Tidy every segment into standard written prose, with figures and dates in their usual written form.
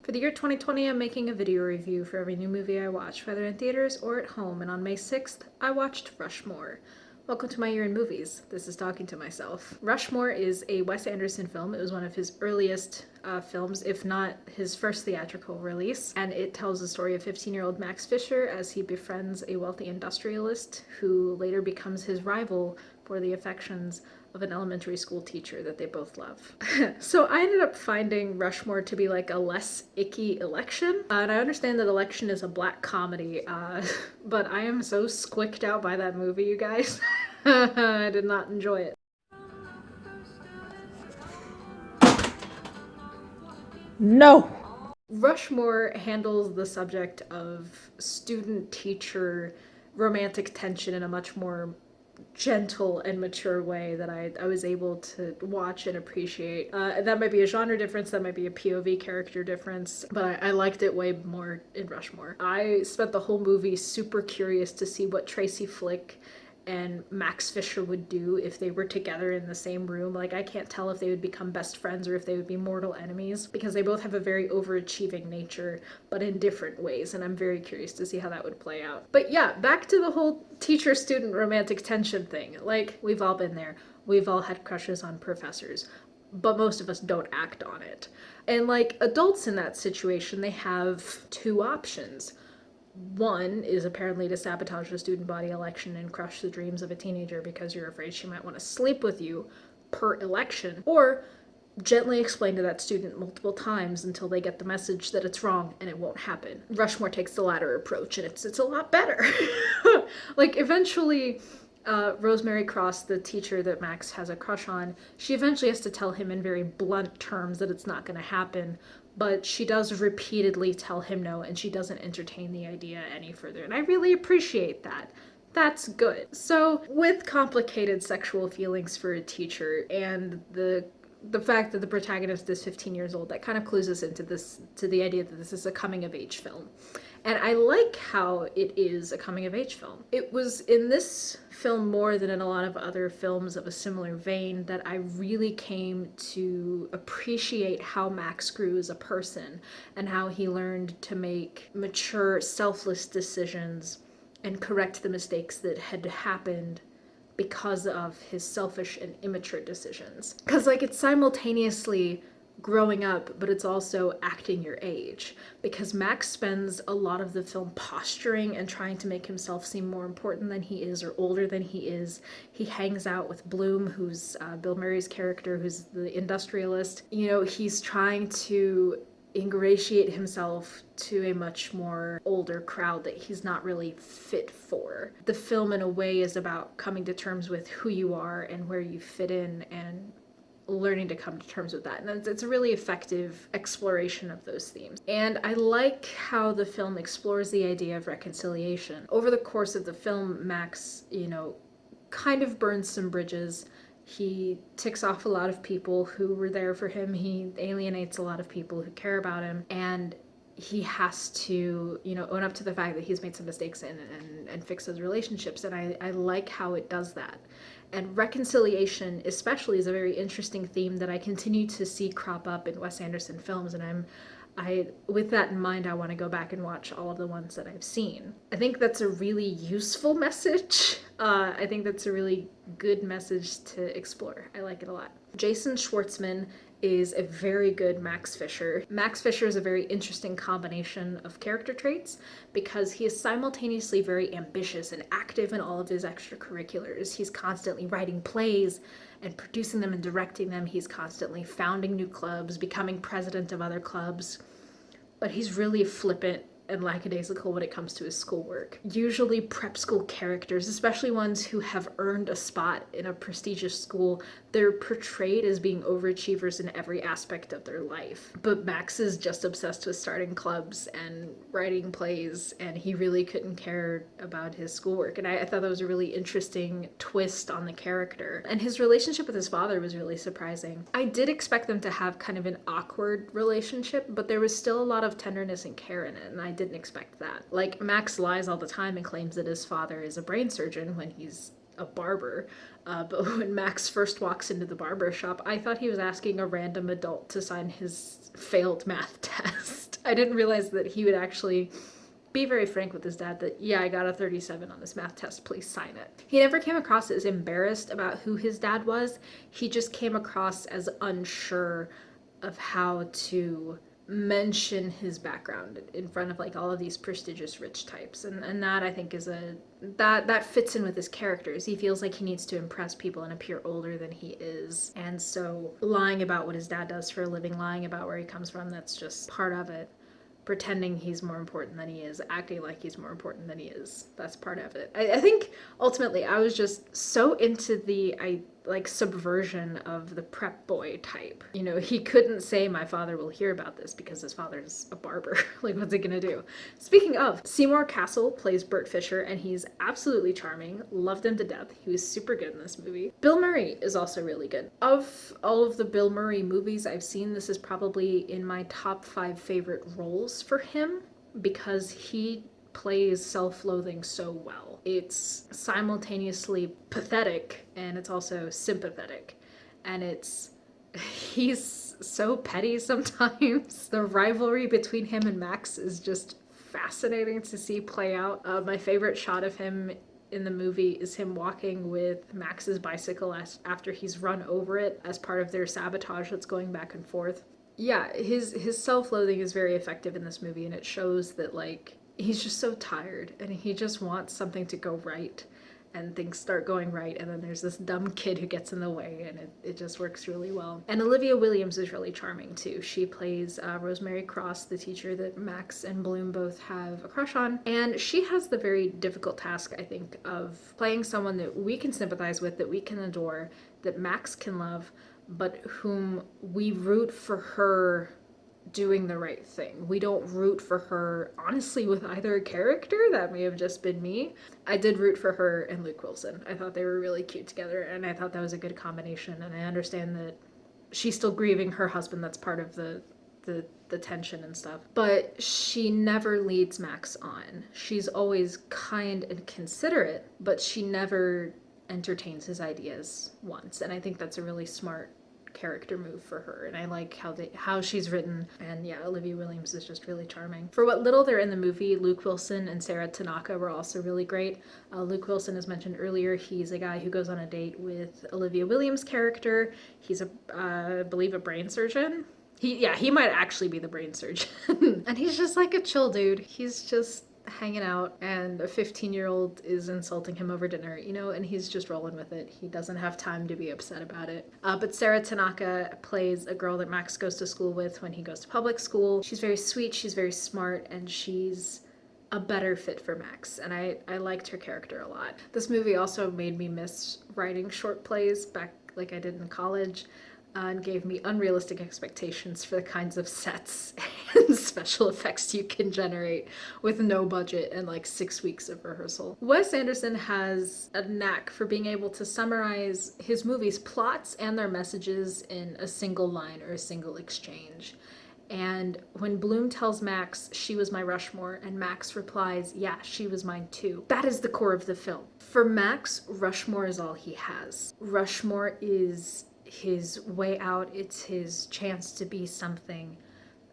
For the year 2020, I'm making a video review for every new movie I watch, whether in theaters or at home, and on May 6th, I watched Rushmore. Welcome to my year in movies. This is talking to myself. Rushmore is a Wes Anderson film. It was one of his earliest films, if not his first theatrical release, and it tells the story of 15-year-old Max Fisher as he befriends a wealthy industrialist who later becomes his rival for the affections of an elementary school teacher that they both love. So I ended up finding Rushmore to be like a less icky Election. And I understand that Election is a black comedy, but I am so squicked out by that movie, you guys. I did not enjoy it. No! Rushmore handles the subject of student-teacher romantic tension in a much more gentle and mature way that I was able to watch and appreciate. That might be a genre difference, that might be a POV character difference, but I liked it way more in Rushmore. I spent the whole movie super curious to see what Tracy Flick and Max Fisher would do if they were together in the same room. Like, I can't tell if they would become best friends or if they would be mortal enemies, because they both have a very overachieving nature, but in different ways, and I'm very curious to see how that would play out. But yeah, back to the whole teacher-student romantic tension thing. Like, we've all been there. We've all had crushes on professors, but most of us don't act on it. And like adults in that situation, they have two options. One is apparently to sabotage the student body election and crush the dreams of a teenager because you're afraid she might want to sleep with you per election, or gently explain to that student multiple times until they get the message that it's wrong and it won't happen. Rushmore takes the latter approach, and it's a lot better. Like, eventually, Rosemary Cross, the teacher that Max has a crush on, she eventually has to tell him in very blunt terms that it's not going to happen, but she does repeatedly tell him no, and she doesn't entertain the idea any further, and I really appreciate that. That's good. So, with complicated sexual feelings for a teacher and the fact that the protagonist is 15 years old, that kind of clues us into the idea that this is a coming of age film. And I like how it is a coming of age film. It was in this film more than in a lot of other films of a similar vein that I really came to appreciate how Max grew as a person and how he learned to make mature, selfless decisions and correct the mistakes that had happened because of his selfish and immature decisions. Because, like, it's simultaneously growing up, but it's also acting your age. Because Max spends a lot of the film posturing and trying to make himself seem more important than he is or older than he is. He hangs out with Bloom, who's Bill Murray's character, who's the industrialist. You know, he's trying to ingratiate himself to a much more older crowd that he's not really fit for. The film, in a way, is about coming to terms with who you are and where you fit in and learning to come to terms with that. And it's a really effective exploration of those themes. And I like how the film explores the idea of reconciliation. Over the course of the film, Max, kind of burns some bridges. He ticks off a lot of people who were there for him. He alienates a lot of people who care about him. And he has to, own up to the fact that he's made some mistakes and fix those relationships. And I like how it does that. And reconciliation, especially, is a very interesting theme that I continue to see crop up in Wes Anderson films. And with that in mind, I want to go back and watch all of the ones that I've seen. I think that's a really useful message. I think that's a really good message to explore. I like it a lot. Jason Schwartzman is a very good Max Fisher. Max Fisher is a very interesting combination of character traits because he is simultaneously very ambitious and active in all of his extracurriculars. He's constantly writing plays and producing them and directing them. He's constantly founding new clubs, becoming president of other clubs. But he's really flippant and lackadaisical when it comes to his schoolwork. Usually prep school characters, especially ones who have earned a spot in a prestigious school, they're portrayed as being overachievers in every aspect of their life. But Max is just obsessed with starting clubs and writing plays, and he really couldn't care about his schoolwork. And I thought that was a really interesting twist on the character. And his relationship with his father was really surprising. I did expect them to have kind of an awkward relationship, but there was still a lot of tenderness and care in it, and I didn't expect that. Like, Max lies all the time and claims that his father is a brain surgeon when he's a barber. But when Max first walks into the barber shop, I thought he was asking a random adult to sign his failed math test. I didn't realize that he would actually be very frank with his dad that, yeah, I got a 37 on this math test, please sign it. He never came across as embarrassed about who his dad was. He just came across as unsure of how to mention his background in front of like all of these prestigious rich types, and that I think is that fits in with his characters. He feels like he needs to impress people and appear older than he is, and so lying about what his dad does for a living, lying about where he comes from, that's just part of it. Pretending he's more important than he is, acting like he's more important than he is, that's part of it. I think ultimately I was just so into the subversion of the prep boy type. You know, he couldn't say my father will hear about this because his father's a barber. Like, what's he gonna do? Speaking of, Seymour Cassel plays Bert Fisher, and he's absolutely charming. Loved him to death. He was super good in this movie. Bill Murray is also really good. Of all of the Bill Murray movies I've seen, this is probably in my top 5 favorite roles for him, because he plays self-loathing so well. It's simultaneously pathetic and it's also sympathetic. And he's so petty sometimes. The rivalry between him and Max is just fascinating to see play out. My favorite shot of him in the movie is him walking with Max's bicycle after he's run over it as part of their sabotage that's going back and forth. Yeah, his self-loathing is very effective in this movie, and it shows that, like, he's just so tired and he just wants something to go right, and things start going right, and then there's this dumb kid who gets in the way, and it just works really well. And Olivia Williams is really charming too. She plays Rosemary Cross, the teacher that Max and Bloom both have a crush on, and she has the very difficult task, I think, of playing someone that we can sympathize with, that we can adore, that Max can love, but whom we root for her doing the right thing. We don't root for her, honestly, with either character. That may have just been me. I did root for her and Luke Wilson. I thought they were really cute together, and I thought that was a good combination, and I understand that she's still grieving her husband. That's part of the tension and stuff. But she never leads Max on. She's always kind and considerate, but she never entertains his ideas once, and I think that's a really smart character move for her, and I like how she's written. And yeah, Olivia Williams is just really charming. For what little they're in the movie, Luke Wilson and Sarah Tanaka were also really great. Luke Wilson, as mentioned earlier, he's a guy who goes on a date with Olivia Williams' character. He's I believe a brain surgeon. He might actually be the brain surgeon. And he's just like a chill dude. He's just hanging out, and a 15-year-old is insulting him over dinner, and he's just rolling with it. He doesn't have time to be upset about it. But Sarah Tanaka plays a girl that Max goes to school with when he goes to public school. She's very sweet, she's very smart, and she's a better fit for Max, and I liked her character a lot. This movie also made me miss writing short plays back like I did in college. And gave me unrealistic expectations for the kinds of sets and special effects you can generate with no budget and like 6 weeks of rehearsal. Wes Anderson has a knack for being able to summarize his movies' plots and their messages in a single line or a single exchange. And when Bloom tells Max, she was my Rushmore, and Max replies, yeah, she was mine too, that is the core of the film. For Max, Rushmore is all he has. Rushmore is his way out. It's his chance to be something,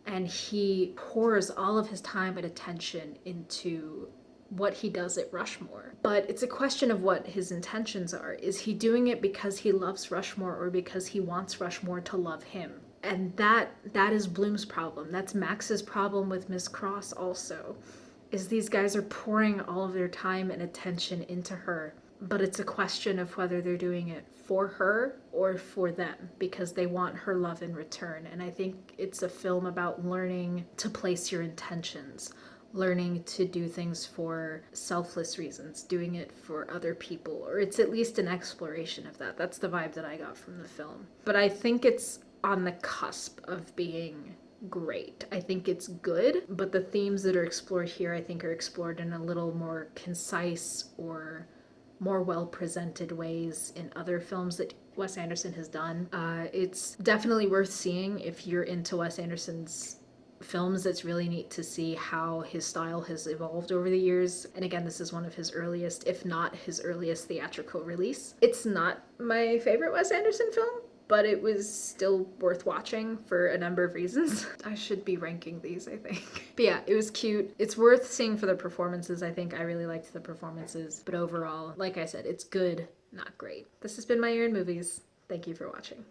and he pours all of his time and attention into what he does at Rushmore. But it's a question of what his intentions are. Is he doing it because he loves Rushmore, or because he wants Rushmore to love him? And that is Bloom's problem. That's Max's problem with Miss Cross also, is these guys are pouring all of their time and attention into her, but it's a question of whether they're doing it for her or for them, because they want her love in return. And I think it's a film about learning to place your intentions, learning to do things for selfless reasons, doing it for other people, or it's at least an exploration of that. That's the vibe that I got from the film. But I think it's on the cusp of being great. I think it's good, but the themes that are explored here, I think, are explored in a little more concise or more well-presented ways in other films that Wes Anderson has done. It's definitely worth seeing if you're into Wes Anderson's films, it's really neat to see how his style has evolved over the years. And again, this is one of his earliest, if not his earliest, theatrical release. It's not my favorite Wes Anderson film, but it was still worth watching for a number of reasons. I should be ranking these, I think. But yeah, it was cute. It's worth seeing for the performances. I think I really liked the performances. But overall, like I said, it's good, not great. This has been My Year in Movies. Thank you for watching.